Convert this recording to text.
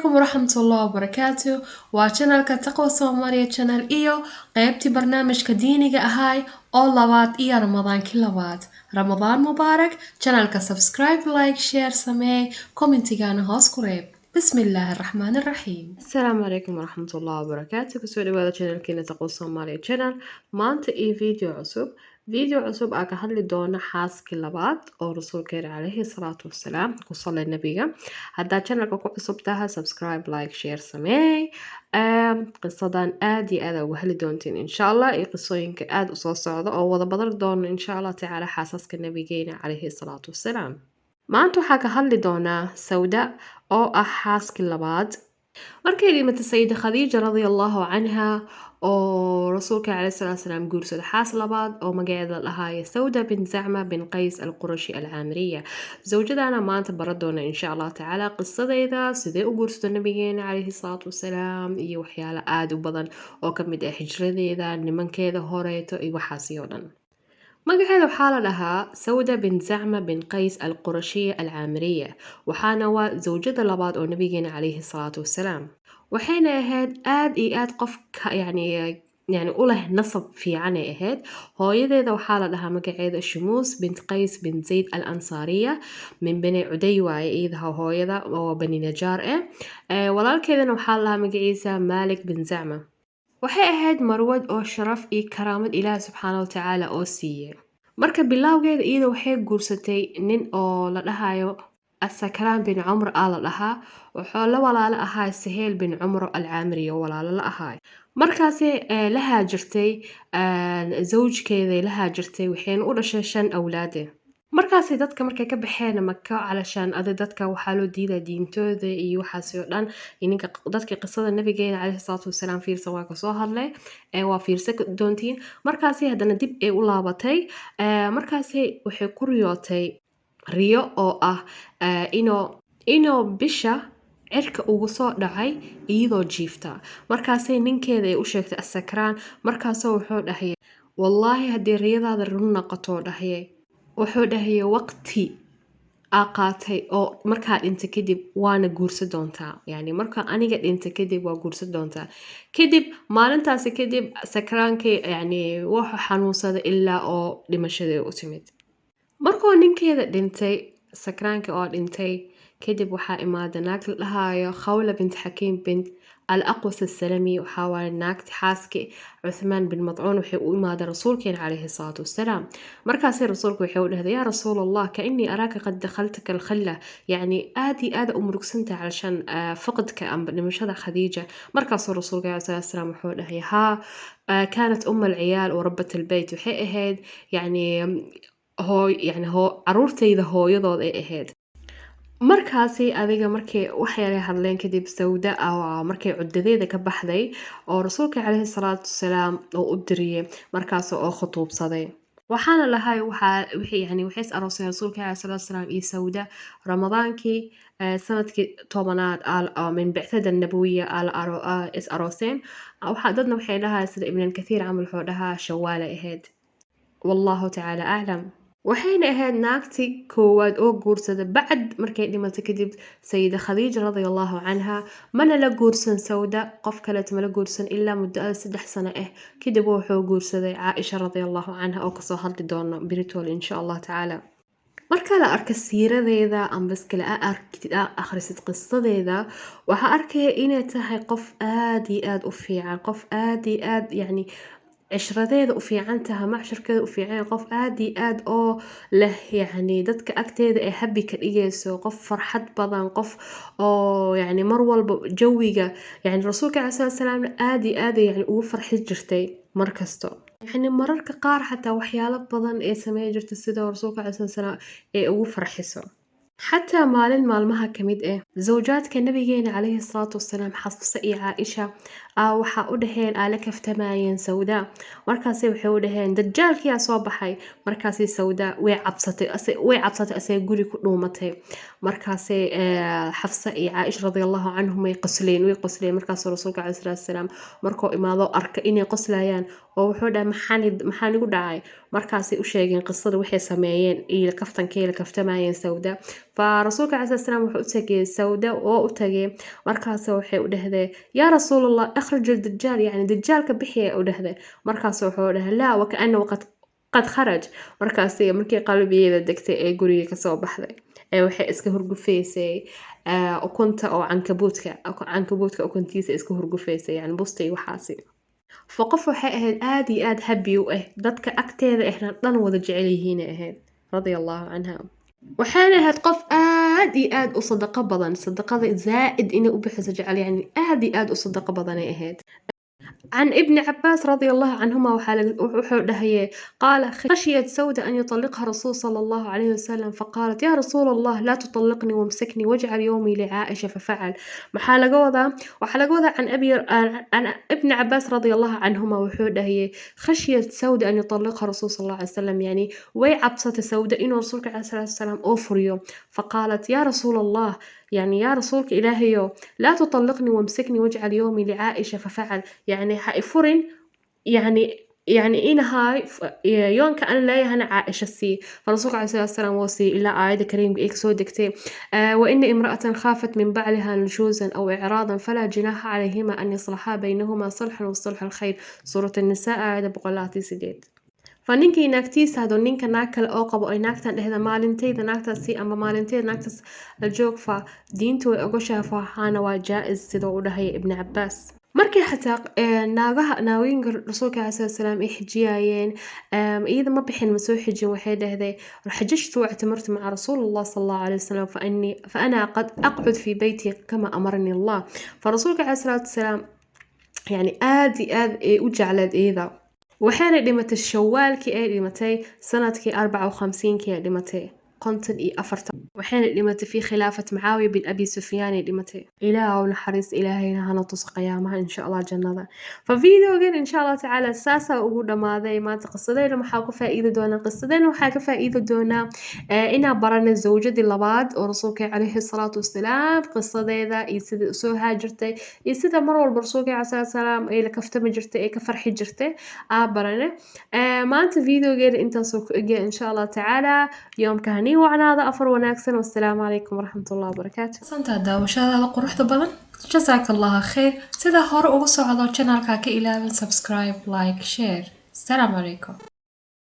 عليكم ورحمة الله وبركاته وشانلka Taqwa Soomaaliya channel iyo qaybtii barnaamijka diiniga ahay oo labaad iyo Ramadaankii labaad. Ramadaan mubaarak. Channelka subscribe, like, share, samee, commentigana hoos ku reeb. Bismillahir Rahmaanir Rahiim. Asalaamu calaykum waraxmatullahi wabarakaatu. Kusoo dhawaada channelkeena Taqwa Soomaaliya channel. Maanta iyo video cusub aa ka hadli doona xaaskii labaad oo rasuulkeena calayhi salaatu wasalaam ku salay nabiga. Haddaa channelka ku cusub tahay subscribe, like, share, samee. qisadan aad iyo aad uga heli doontiin insha Allah iyo qisooyinka aad u soo socda oo wada badal doona insha Allah tacaala xaasaska nabigeena calayhi salaatu wasalaam. maanta waxaa ka hadli doonaa Sawda oo ah xaaskii labaad. markay dhimatay Sayida Khadiija radiyallahu anha oo rasuulka calayhi salaatu wasalaam guursaday xaas labaad oo magaceeda la ahaayay Sawda bin Zacma bin Qays al-Qurashi al-Aamiriya. zawjadana maanta baran doona insha Allah tacaala qisadeeda sidee u guursaday nabigeena calayhi salaatu wasalaam iyo waxyaalo aad u badan oo ka mid ah hijradeeda, nimankeeda horeeto iyo waxaas oo dhan. magaceeda waxaa la dhahaa Sawda bin Zacma bin Qays al-Qurashiya al-Aamiriya waxaana waa zawjada labaad oo nabigeena calayhi salaatu wasalaam. waxayna ahayd aad iyo aad qof yani u leh nasab fiican ay ahayd. hooyadeeda waxaa la dhahaa magaceeda Shumuus bint Qays bin Zayd al-Ansaariya min bani Cuday waaye iyadaha hooyada oo bani Najaar walaalkeedana waxaa la dhahaa magaciisa Malik bin Zacma. waxay ahayd marwad oo sharaf iyo karaamad Ilaah subxaanahu wa tacaala oo siiyay. marka bilowgeeda iyada waxay guursatay nin oo la dhahayo As-Sakran bin Umar la dhahaa wuxuu la walaalo ahaa Saheel bin Umar al-Aamiri oo walaalo la ahaa. markaasay la haajirtay zawjkeeda la haajirtay waxayna u dhashay 5 awlaad. markaasay dadka markay ka baxeen Makka calashaan dadka waxaa loo diiday diintooda iyo waxaas oo dhan. ininka dadka qisada nabigeena calayhi salaatu wasalaam fiirsan waa ka soo hadlay waa fiirsan doontiin. markaasay haddana dib ay u laabatay markaasay waxay ku riyootay riyo oo ah inoo bisha cirka ugu soo dhacay iyadoo jiifta. markaasay ninkeeda ay u sheegtay As-Sakran markaasoo wuxuu dhahay wallaahi haddii riyadaada run noqoto dhahay wuxuu dhahay waqti qaatay oo markaa dhinta kadib waana guursan doontaa. yani marka aniga dhinta kadib waa guursan doontaa. kadib maalintaasi kadib sakraankii yani wuxuu xanuunsaday ilaa oo dhimashadii u timid. markuu ninkeeda dhintay sakraanka oo dhintay kadib waxaa imaaday naag la dhahayo Khawla bint Hakiim bint al-Aqwas al-Salami waxaa waaye naagti xaaski Uthman bin Mad'un waxay u imaaday rasuulkeena calayhi salaatu wasalaam. markaasay rasuulku waxay u dhahday yaa rasuul Allah kaanii araaka qad dakhaltaka al-khalla yani aad iyo aad u murugsantahay calashaan faqadka amba dhimashada Khadiija. markaasuu rasuulka calayhi salaatu wasalaam wuxuu dhahay haa kaanat al-ciyaal wa rabbat al-bayt waxay ahayd yani caruurtayda hooyadood ay ahayd. markaasi adiga markay wax yar hadleen kadib Sawda markay cuddadeeda ka baxday oo rasuulka calayhi salaatu wasalaam oo u diriyay markaas oo khutuubsaday. waxaana lahay waxay is aroosay rasuulka calayhi salaatu wasalaam iyo Sawda Ramadaankii sanadkii 10aad min bicthada nabawiya is arooseen. dadna waxay dhahaa sida Ibn Kathiir camal wuxuu dhahaa Shawaal ahayd. wallahu ta'ala a'lam. waxayna ahayd naagtii koowaad oo guursada bacd markay dhimatay kadib Sayida Khadiija radiyallahu anha. mana la guursan Sawda qof kale ma la guursan ilaa muddo 3 sano kadib wuxuu guursaday Caaisha radiyallahu anha oo kasoo hadli doona biritool insha Allah tacaala. marka la arka siiradeeda amba iskala akhrisid qisadeeda waxaa arkaya inay tahay qof aad iyo aad u fiican qof aad iyo aad yani cishradeeda u fiican tahay macshirkeeda u fiican qof aad iyo aad oo leh yani dadka agteeda ay habi ka dhigayso qof farxad badan qof oo yani mar walba jawiga yani rasuulka calayhi salaatu wasalaam aad iyo aad yani ugu farxi jirtay markasto. yani mararka qaar xataa waxyaalo badan ee sameey jirtay sida rasuulka calayhi salaatu wasalaam ee ugu farxiso. حتى maalin maalmaha ka mid zawjaadka nabigeena calayhi salaatu wasalaam Xafsa iyo Caaisha waxaa u dhaheen la kaftamayeen Sawda. markaasay waxay u dhaheen dajjaalkii soo baxay. markaasay Sawda way cabsatay asay guri ku dhuumatay. markaasay Xafsa iyo Caaisha radiyallahu anhum way qosleen markaasuu rasuulka calayhi salaatu wasalaam markuu imaado arka inay qoslayaan oo wuxuu dhahay maxaa nigu dhacay. markaasay u sheegeen qisada waxay sameeyeen iyo kaftankii la kaftamayeen Sawda. فرسولك عليه السلام wuxuu u tagay سوداء أو أتجي مركز وحي ودهذا يا رسول الله أخرج الدجال يعني دجال كبحي ودهذا مركز وحوله لا وكأنه قد خرج مركزي مركي قلبي إذا دكتي أي قولي كسو بحذي وحي إسكه هرقفيسي وكنت أو عنكبوتك أو كنتيسي إسكه هرقفيسي يعني بوستي وحاسي فقف waxay ahayd aad iyo aad happy u ah dadka agteeda ahna dhan wada jecel yihiin ahayd radiyallahu anha waxaana ahayd qof aad iyo aad u sadaqa badan sadaqada zaa'id inay u bixiso jecel yani aad iyo aad u sadaqa badan ay ahayd عن ابن عباس رضي الله عنهما وحده قال خشيت سودة أن يطلقها رسول صلى الله عليه وسلم فقالت يا رسول الله لا تطلقني وامسكني واجعل يومي لعائشة ففعل وحلقوذا عن ابن عباس رضي الله عنهما وحده خشيت سودة أن يطلقها رسول صلى الله عليه وسلم يعني ويعبسة سودة إنه رسولك عليه الصلاة والسلام أوفريو فقالت يا رسول الله يعني يا رسولك إلهيو لا تطلقني وامسكني واجعل يومي لعائشة ففعل يعني حيفرن يعني إن هاي يوم كأن لا يهنا عائشة سي فرسولك عليه الصلاة والسلام وصي إلى آية كريم بإكسو دكتي وإن امرأة خافت من بعلها نشوزا أو إعراضا فلا جناح عليهما أن يصلحا بينهما صلحا وصلح الخير سورة النساء آية بقولاتي سيديد فنينكي naagtiisa haduu ninka naag kale oo qabo ay naagtan dhehda maalintayda naagtaasi ama maalintayda naagtaas la joog fa diintu way ogoshahay faahana waa jaa'iz sida uu dhahay ibn Abbas markii xataa naagooyinka rasuulka sallallahu alayhi wasallam ay xijiyayeen iyada ma bixin ma soo xijin waxay dhahday xajishtu wactamartu maca rasuulillah sallallahu alayhi wasallam fa ana qad aqcud fi bayti kama amarni Allah fa rasuulka sallallahu alayhi wasallam yani aad u jeclad iyada waxaana dhimatay shawaalkii ay dhimatay sanadkii 54kii ay dhimatay 54 waxaana dhimatay fi khilaafat Muawiya bin Abi Sufyaan ay dhimatay ilaahu naxariis ilaahayna hana tus qiyaamaha insha Allah jannada fa videogan insha Allah taala saasa ugu dhamaaday maanta qisadayna waxa ku faa'iido doona qisadayna waxa ka faa'iido doona ina barana zawjadii labaad oo rasuulka calayhi salaatu wasalaam qisadeeda iyo sida soo haajirtay iyo sida mar walba rasuulka calayhi salaatu wasalaam ay la kaftami jirtay ay ka farxi jirtay barana maanta videogan intaas oo ku eegay insha Allah taala yoomka hani wacnaada afar wanaagsan wassalaamu calaykum waraxmatullahi wabarakaatu santaa daawashadaada quruxda badan jazakallahu khayr sida hore ugu socdo channelka ka ilaawin subscribe like share assalamu calaykum